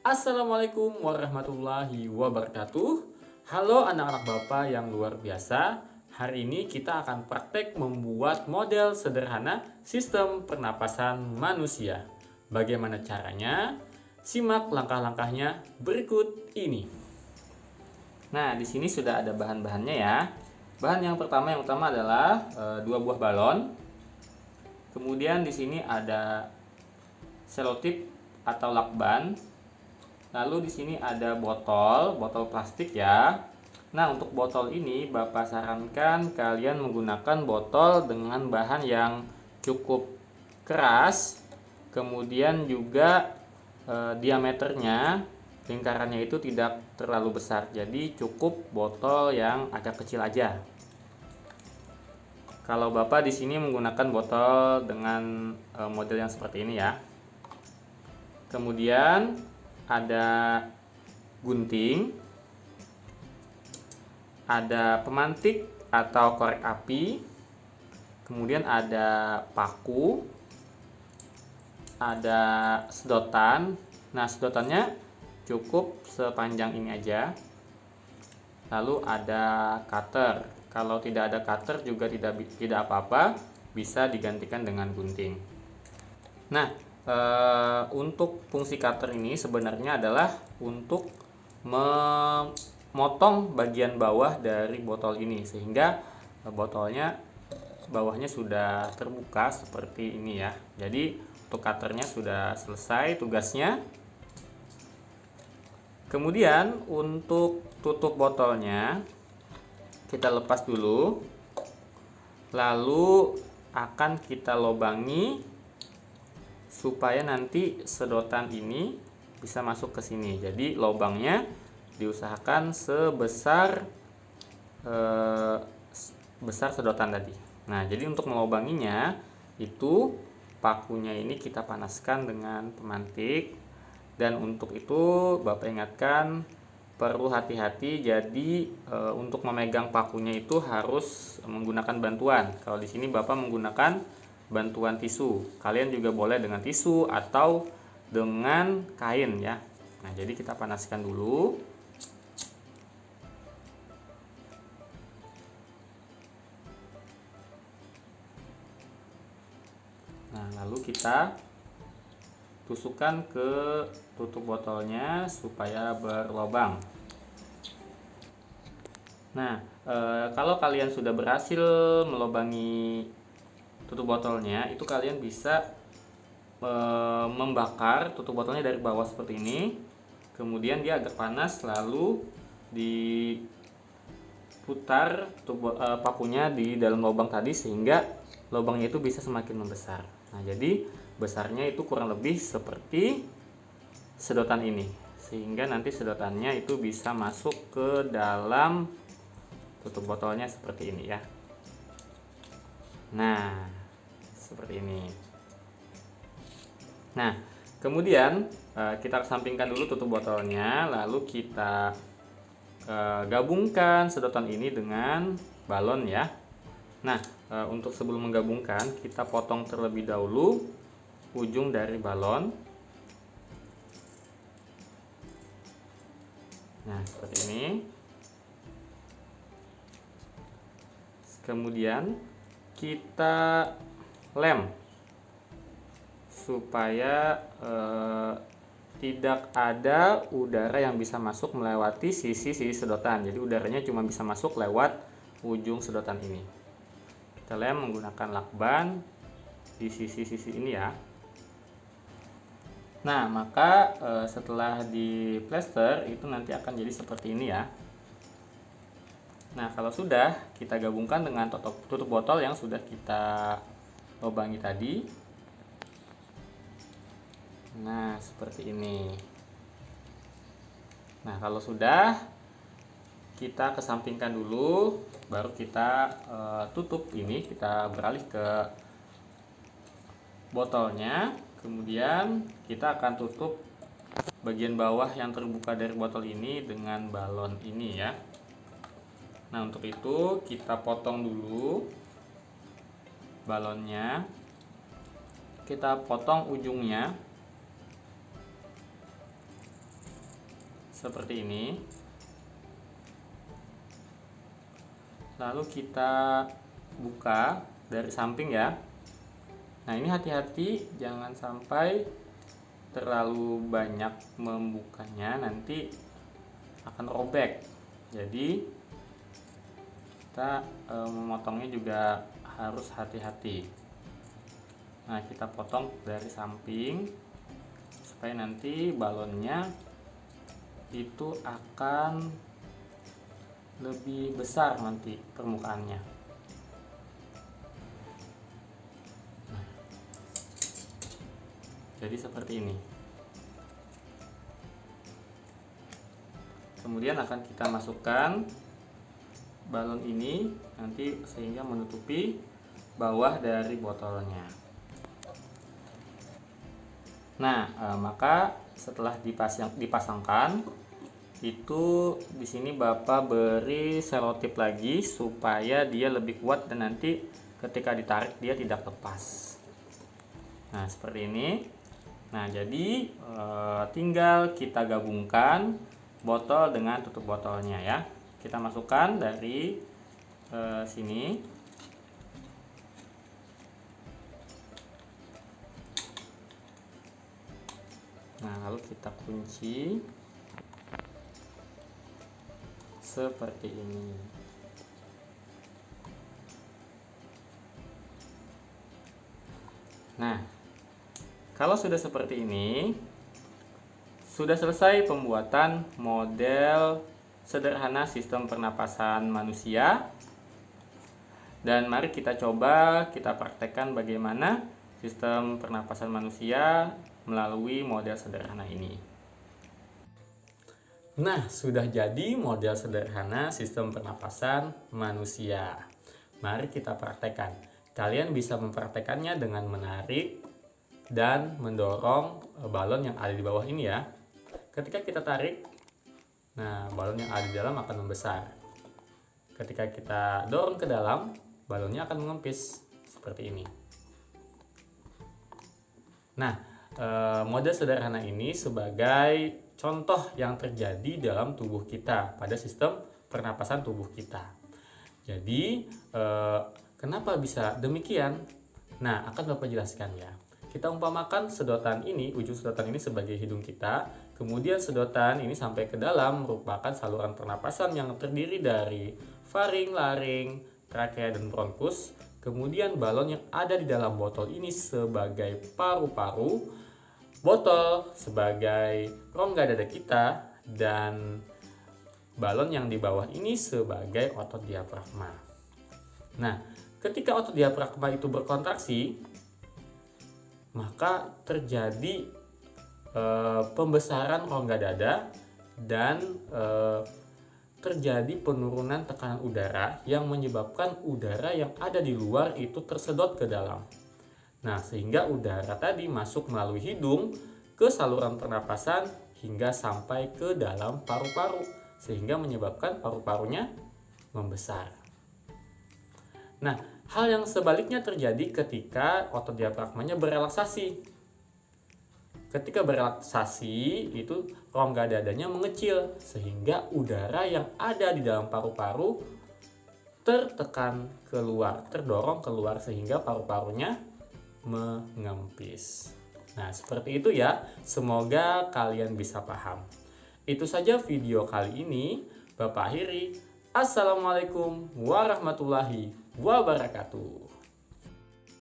Assalamualaikum warahmatullahi wabarakatuh. Halo anak-anak Bapak yang luar biasa. Hari ini kita akan praktek membuat model sederhana sistem pernapasan manusia. Bagaimana caranya? Simak langkah-langkahnya berikut ini. Nah, di sini sudah ada bahan-bahannya ya. Bahan yang utama adalah 2 buah balon. Kemudian di sini ada selotip atau lakban. Lalu di sini ada botol plastik ya. Nah, untuk botol ini Bapak sarankan kalian menggunakan botol dengan bahan yang cukup keras. Kemudian juga diameternya, lingkarannya itu tidak terlalu besar. Jadi cukup botol yang agak kecil aja. Kalau Bapak di sini menggunakan botol dengan model yang seperti ini ya. Kemudian ada gunting, ada pemantik atau korek api, kemudian ada paku, ada sedotan. Nah, sedotannya cukup sepanjang ini aja. Lalu ada cutter. Kalau tidak ada cutter juga tidak apa-apa, bisa digantikan dengan gunting. Nah, untuk fungsi cutter ini sebenarnya adalah untuk memotong bagian bawah dari botol ini, sehingga botolnya bawahnya sudah terbuka seperti ini ya. Jadi untuk cutternya sudah selesai tugasnya. Kemudian untuk tutup botolnya kita lepas dulu, lalu akan kita lobangi supaya nanti sedotan ini bisa masuk ke sini. Jadi lubangnya diusahakan sebesar sedotan tadi. Nah, jadi untuk melubanginya itu pakunya ini kita panaskan dengan pemantik, dan untuk itu Bapak ingatkan perlu hati-hati. Jadi untuk memegang pakunya itu harus menggunakan bantuan. Kalau di sini Bapak menggunakan bantuan tisu. Kalian juga boleh dengan tisu atau dengan kain ya. Nah, jadi kita panaskan dulu. Nah, lalu kita tusukkan ke tutup botolnya supaya berlubang. Nah, kalau kalian sudah berhasil melubangi tutup botolnya, itu kalian bisa membakar tutup botolnya dari bawah seperti ini. Kemudian dia agak panas, lalu diputar pakunya di dalam lubang tadi sehingga lubangnya itu bisa semakin membesar. Nah, jadi besarnya itu kurang lebih seperti sedotan ini, sehingga nanti sedotannya itu bisa masuk ke dalam tutup botolnya seperti ini ya. Nah, seperti ini. Nah, kemudian kita kesampingkan dulu tutup botolnya, lalu kita gabungkan sedotan ini dengan balon ya. Nah, untuk sebelum menggabungkan, kita potong terlebih dahulu ujung dari balon. Nah, seperti ini. Kemudian kita lem supaya tidak ada udara yang bisa masuk melewati sisi-sisi sedotan. Jadi udaranya cuma bisa masuk lewat ujung sedotan ini. Kita lem menggunakan lakban di sisi-sisi ini ya. Nah, maka setelah di plester itu nanti akan jadi seperti ini ya. Nah, kalau sudah, kita gabungkan dengan tutup botol yang sudah kita lubangi tadi. Nah, seperti ini. Nah, kalau sudah, kita kesampingkan dulu, baru kita tutup ini. Kita beralih ke botolnya. Kemudian kita akan tutup bagian bawah yang terbuka dari botol ini dengan balon ini ya. Nah, untuk itu kita potong dulu balonnya. Kita potong ujungnya. seperti ini. Lalu kita buka dari samping ya. Nah, ini hati-hati jangan sampai terlalu banyak membukanya, nanti akan robek. Jadi kita memotongnya juga harus hati-hati. Nah, kita potong dari samping supaya nanti balonnya itu akan lebih besar nanti permukaannya. Nah, jadi seperti ini. Kemudian akan kita masukkan balon ini nanti sehingga menutupi bawah dari botolnya. Nah, maka setelah dipasangkan itu di sini Bapak beri selotip lagi supaya dia lebih kuat dan nanti ketika ditarik dia tidak lepas. Nah, seperti ini. Nah, jadi tinggal kita gabungkan botol dengan tutup botolnya ya. Kita masukkan dari sini. Nah, lalu kita kunci seperti ini. Nah, kalau sudah seperti ini, sudah selesai pembuatan model sederhana sistem pernapasan manusia. Dan mari kita coba kita praktekkan bagaimana sistem pernapasan manusia melalui model sederhana ini. Nah, sudah jadi model sederhana sistem pernapasan manusia. Mari kita praktekkan. Kalian bisa mempraktekannya dengan menarik dan mendorong balon yang ada di bawah ini ya. Ketika kita tarik, nah balon yang ada di dalam akan membesar. Ketika kita dorong ke dalam, balonnya akan mengempis seperti ini. Nah, model sederhana ini sebagai contoh yang terjadi dalam tubuh kita pada sistem pernapasan tubuh kita. Jadi, kenapa bisa demikian? Nah, akan Bapak jelaskan ya. Kita umpamakan sedotan ini, ujung sedotan ini sebagai hidung kita, kemudian sedotan ini sampai ke dalam merupakan saluran pernapasan yang terdiri dari faring, laring, trakea, dan bronkus. Kemudian balon yang ada di dalam botol ini sebagai paru-paru, botol sebagai rongga dada kita, dan balon yang di bawah ini sebagai otot diafragma. Nah, ketika otot diafragma itu berkontraksi, maka terjadi pembesaran rongga dada dan terjadi penurunan tekanan udara yang menyebabkan udara yang ada di luar itu tersedot ke dalam. Nah, sehingga udara tadi masuk melalui hidung ke saluran pernapasan hingga sampai ke dalam paru-paru, sehingga menyebabkan paru-parunya membesar. Nah, hal yang sebaliknya terjadi ketika otot diafragmanya berelaksasi. Ketika berelaksasi, itu rongga dadanya mengecil sehingga udara yang ada di dalam paru-paru tertekan keluar, terdorong keluar sehingga paru-parunya mengempis. Nah, seperti itu ya. Semoga kalian bisa paham. Itu saja video kali ini. Bapak akhiri. Assalamualaikum warahmatullahi wabarakatuh.